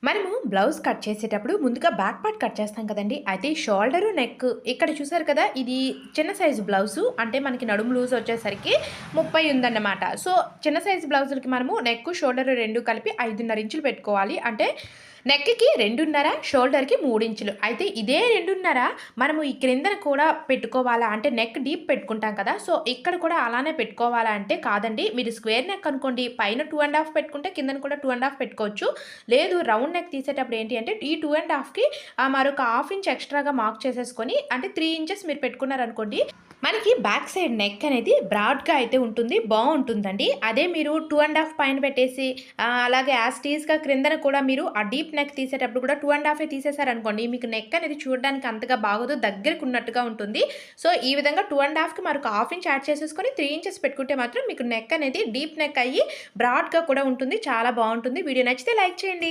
మనము blouse cut చేసేటప్పుడు ముందుగా బ్యాక్ పార్ట్ కట్ చేస్తాం కదండీ! అయితే షోల్డరు, నెక్ ఇక్కడ చూసారు కదా! ఇది చిన్న సైజు బ్లౌజు. అంటే మనకి నడుము లూజ్ వచ్చేసరికి 30 ఉందన్నమాట. సో, చిన్న సైజు బ్లౌజులకి మనము నెక్కు, షోల్డరు 2 కలిపి 5.5 ఇంచులు పెట్టుకోవాలి. అంటే నెక్‌కి 2.5, షోల్డర్‌కి 3 ఇంచులు. అయితే ఇదే 2.5 మనము ఈ క్రిందన కూడా పెట్టుకోవాలా అంటే నెక్ డీప్ పెట్టుకుంటాం కదా! సో, ఇక్కడ కూడా అలానే పెట్టుకోవాలా అంటే కాదండి. మీరు స్క్వేర్ నెక్ అనుకోండి పైన 2 ½ పెట్టుకుంటే కిందన కూడా 2 ½ పెట్టుకోవచ్చు. లేదు రౌండ్ నెక్ తీసేటప్పుడు ఏంటి అంటే ఈ 2 ½ మరొక హాఫ్ ఇంచ్ ఎక్స్‌ట్రాగా మార్క్ చేసేసుకొని అంటే 3 ఇంచెస్ మీరు పెట్టుకున్నారనుకోండి మనకి బ్యాక్ సైడ్ నెక్ అనేది బ్రాడ్‌గా అయితే ఉంటుంది. బావుంటుందండి. అదే మీరు 2 ½ పైన పెట్టేసి అలాగే యాస్ టీజ్‌గా క్రిందన కూడా మీరు ఆ డీప్ నెక్ తీసేటప్పుడు కూడా 2 ½ తీసేసారనుకోండి మీకు నెక్ అనేది చూడడానికి అంతగా బాగోదు. దగ్గరకున్నట్టుగా ఉంటుంది. సో, ఈ విధంగా 2 ½ మరొక హాఫ్ ఇంచ్ యాడ్ చేసేసుకొని 3 ఇంచెస్ పెట్టుకుంటే మాత్రం మీకు నెక్ అనేది డీప్ నెక్ అయ్యి బ్రాడ్‌గా కూడా ఉంటుంది. చాలా బావుంటుంది. వీడియో నచ్చితే లైక్ చేయండి.